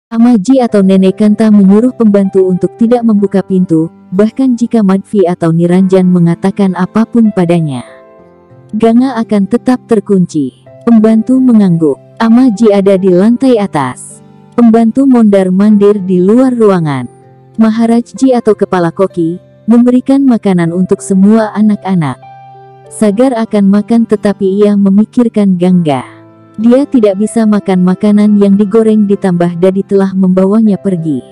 Amaji atau Nenek Kanta menyuruh pembantu untuk tidak membuka pintu, bahkan jika Madvi atau Niranjan mengatakan apapun padanya. Ganga akan tetap terkunci. Pembantu mengangguk. Amaji ada di lantai atas. Pembantu mondar-mandir di luar ruangan. Maharajji atau kepala koki memberikan makanan untuk semua anak-anak. Sagar akan makan tetapi ia memikirkan Ganga. Dia tidak bisa makan makanan yang digoreng ditambah Dadi telah membawanya pergi.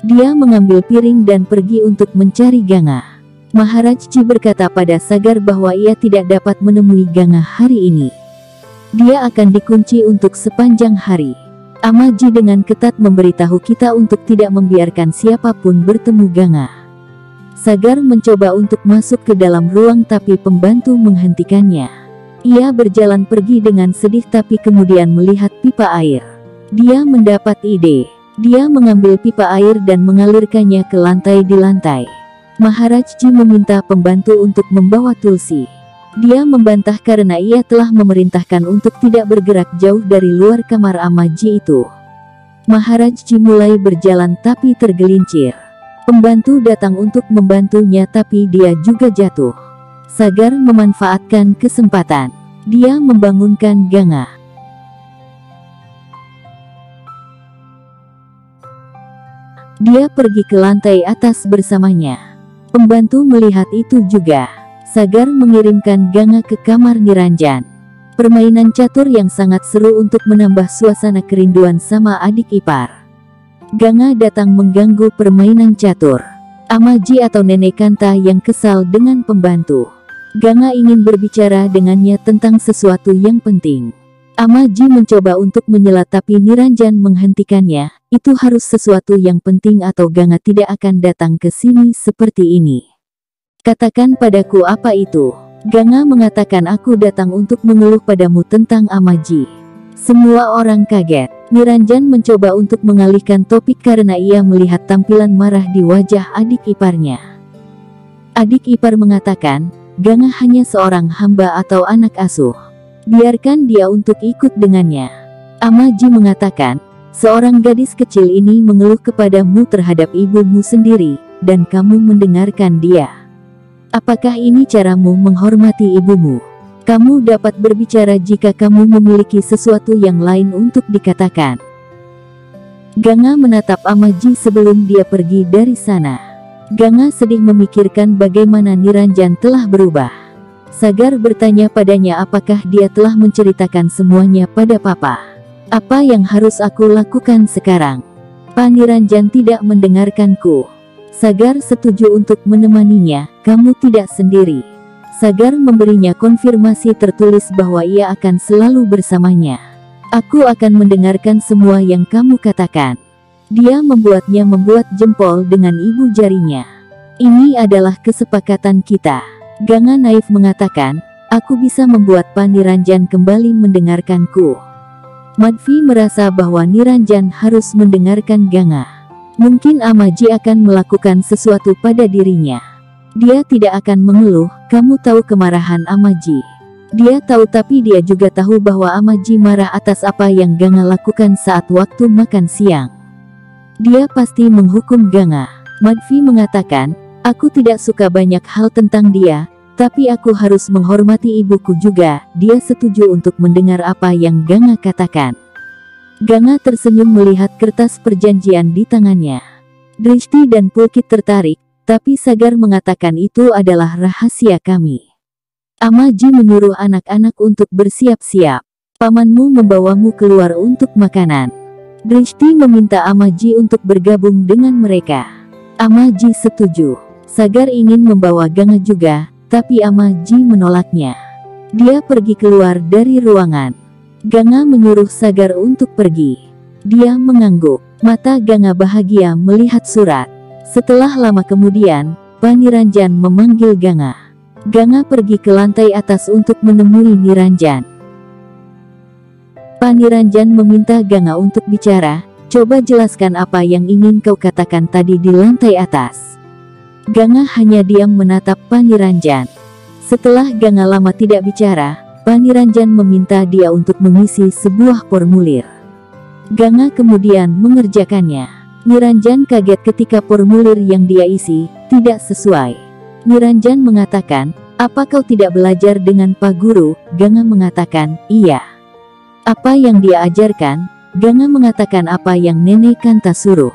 Dia mengambil piring dan pergi untuk mencari Ganga. Maharajji berkata pada Sagar bahwa ia tidak dapat menemui Ganga hari ini. Dia akan dikunci untuk sepanjang hari. Amaji dengan ketat memberitahu kita untuk tidak membiarkan siapapun bertemu Ganga. Sagar mencoba untuk masuk ke dalam ruang tapi pembantu menghentikannya. Ia berjalan pergi dengan sedih tapi kemudian melihat pipa air. Dia mendapat ide. Dia mengambil pipa air dan mengalirkannya ke lantai di lantai. Maharajji meminta pembantu untuk membawa Tulsi. Dia membantah karena ia telah memerintahkan untuk tidak bergerak jauh dari luar kamar Amaji itu. Maharajji mulai berjalan tapi tergelincir. Pembantu datang untuk membantunya tapi dia juga jatuh. Sagar memanfaatkan kesempatan. Dia membangunkan Ganga. Dia pergi ke lantai atas bersamanya. Pembantu melihat itu juga. Sagar mengirimkan Ganga ke kamar Niranjan. Permainan catur yang sangat seru untuk menambah suasana kerinduan sama adik ipar. Ganga datang mengganggu permainan catur. Amaji atau Nenek Kanta yang kesal dengan pembantu. Ganga ingin berbicara dengannya tentang sesuatu yang penting. Amaji mencoba untuk menyela tapi Niranjan menghentikannya. Itu harus sesuatu yang penting atau Ganga tidak akan datang ke sini seperti ini. Katakan padaku apa itu. Ganga mengatakan aku datang untuk mengeluh padamu tentang Amaji. Semua orang kaget. Niranjan mencoba untuk mengalihkan topik karena ia melihat tampilan marah di wajah adik iparnya. Adik ipar mengatakan, Ganga hanya seorang hamba atau anak asuh. Biarkan dia untuk ikut dengannya. Amaji mengatakan, seorang gadis kecil ini mengeluh kepadamu terhadap ibumu sendiri, dan kamu mendengarkan dia. Apakah ini caramu menghormati ibumu? Kamu dapat berbicara jika kamu memiliki sesuatu yang lain untuk dikatakan. Ganga menatap Amaji sebelum dia pergi dari sana. Ganga sedih memikirkan bagaimana Niranjan telah berubah. Sagar bertanya padanya apakah dia telah menceritakan semuanya pada papa. Apa yang harus aku lakukan sekarang? Pak Niranjan tidak mendengarkanku. Sagar setuju untuk menemaninya, kamu tidak sendiri. Sagar memberinya konfirmasi tertulis bahwa ia akan selalu bersamanya. Aku akan mendengarkan semua yang kamu katakan. Dia membuatnya membuat jempol dengan ibu jarinya. Ini adalah kesepakatan kita. Ganga naif mengatakan, aku bisa membuat Pak Niranjan kembali mendengarkanku. Madvi merasa bahwa Niranjan harus mendengarkan Ganga. Mungkin Amaji akan melakukan sesuatu pada dirinya. Dia tidak akan mengeluh, kamu tahu kemarahan Amaji. Dia tahu tapi dia juga tahu bahwa Amaji marah atas apa yang Ganga lakukan saat waktu makan siang. Dia pasti menghukum Ganga. Madvi mengatakan, aku tidak suka banyak hal tentang dia, tapi aku harus menghormati ibuku juga. Dia setuju untuk mendengar apa yang Ganga katakan. Ganga tersenyum melihat kertas perjanjian di tangannya. Drishti dan Pulkit tertarik, tapi Sagar mengatakan itu adalah rahasia kami. Amaji menyuruh anak-anak untuk bersiap-siap. Pamanmu membawamu keluar untuk makanan. Drishti meminta Amaji untuk bergabung dengan mereka. Amaji setuju. Sagar ingin membawa Ganga juga, tapi Amaji menolaknya. Dia pergi keluar dari ruangan. Ganga menyuruh Sagar untuk pergi. Dia mengangguk. Mata Ganga bahagia melihat surat. Setelah lama kemudian, Pak Niranjan memanggil Ganga. Ganga pergi ke lantai atas untuk menemui Niranjan. Pak Niranjan meminta Ganga untuk bicara, coba jelaskan apa yang ingin kau katakan tadi di lantai atas. Ganga hanya diam menatap Pak Niranjan. Setelah Ganga lama tidak bicara, Pak Niranjan meminta dia untuk mengisi sebuah formulir. Ganga kemudian mengerjakannya. Niranjan kaget ketika formulir yang dia isi tidak sesuai. Niranjan mengatakan, "Apa kau tidak belajar dengan Pak Guru?" Ganga mengatakan, "Iya." "Apa yang dia ajarkan?" Ganga mengatakan, "Apa yang Nenek Kanta suruh."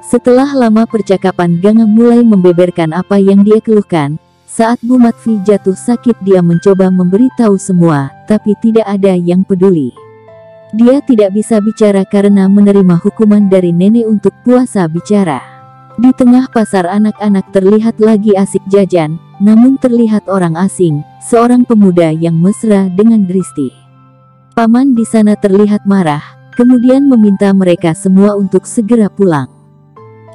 Setelah lama percakapan, Ganga mulai membeberkan apa yang dia keluhkan. Saat Bu Matvi jatuh sakit, dia mencoba memberitahu semua, tapi tidak ada yang peduli. Dia tidak bisa bicara karena menerima hukuman dari nenek untuk puasa bicara. Di tengah pasar, anak-anak terlihat lagi asik jajan, namun terlihat orang asing, seorang pemuda yang mesra dengan Dristi. Paman di sana terlihat marah, kemudian meminta mereka semua untuk segera pulang.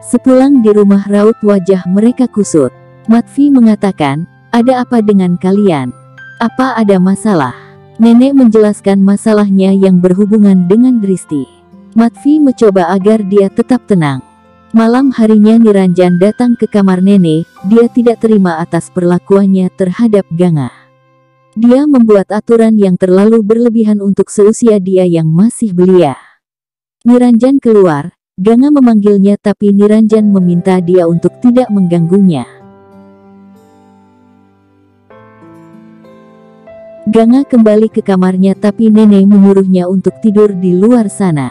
Sepulang di rumah, raut wajah mereka kusut. Matvi mengatakan, "Ada apa dengan kalian? Apa ada masalah?" Nenek menjelaskan masalahnya yang berhubungan dengan Dristi. Matvi mencoba agar dia tetap tenang. Malam harinya Niranjan datang ke kamar nenek. Dia tidak terima atas perlakuannya terhadap Ganga. Dia membuat aturan yang terlalu berlebihan untuk seusia dia yang masih belia. Niranjan keluar. Ganga memanggilnya, tapi Niranjan meminta dia untuk tidak mengganggunya. Ganga kembali ke kamarnya, tapi nenek menyuruhnya untuk tidur di luar sana.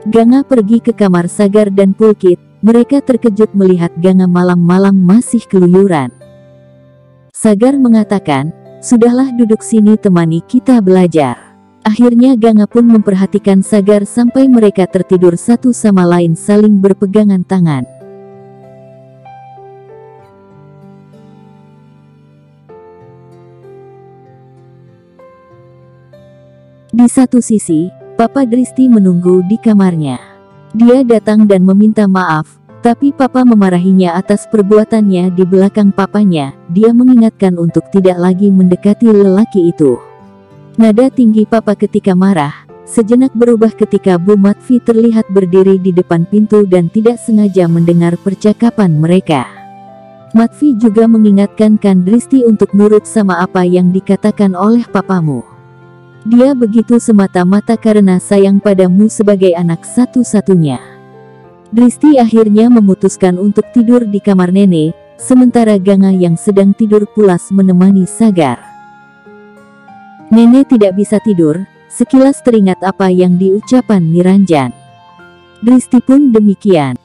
Ganga pergi ke kamar Sagar dan Pulkit. Mereka terkejut melihat Ganga malam-malam masih keluyuran. Sagar mengatakan, "Sudahlah, duduk sini, temani kita belajar." Akhirnya Ganga pun memperhatikan Sagar sampai mereka tertidur satu sama lain saling berpegangan tangan. Di satu sisi, Papa Dristi menunggu di kamarnya. Dia datang dan meminta maaf, tapi Papa memarahinya atas perbuatannya di belakang papanya. Dia mengingatkan untuk tidak lagi mendekati lelaki itu. Nada tinggi Papa ketika marah sejenak berubah ketika Bu Matvi terlihat berdiri di depan pintu dan tidak sengaja mendengar percakapan mereka. Matvi juga mengingatkan Dristi untuk nurut sama apa yang dikatakan oleh papamu. Dia begitu semata-mata karena sayang padamu sebagai anak satu-satunya. Dristi akhirnya memutuskan untuk tidur di kamar nenek, sementara Ganga yang sedang tidur pulas menemani Sagar. Nenek tidak bisa tidur, sekilas teringat apa yang diucapkan Niranjan. Dristi pun demikian.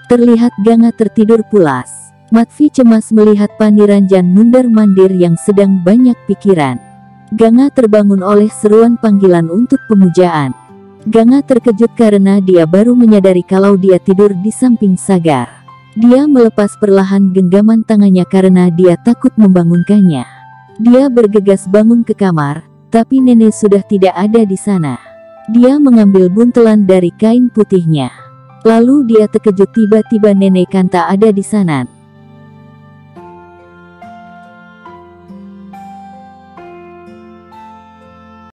Terlihat Ganga tertidur pulas. Matvi cemas melihat Pak Niranjan mundar-mandir yang sedang banyak pikiran. Ganga terbangun oleh seruan panggilan untuk pemujaan. Ganga terkejut karena dia baru menyadari kalau dia tidur di samping Sagar. Dia melepas perlahan genggaman tangannya karena dia takut membangunkannya. Dia bergegas bangun ke kamar, tapi nenek sudah tidak ada di sana. Dia mengambil buntelan dari kain putihnya. Lalu dia terkejut, tiba-tiba Nenek Kanta ada di sana.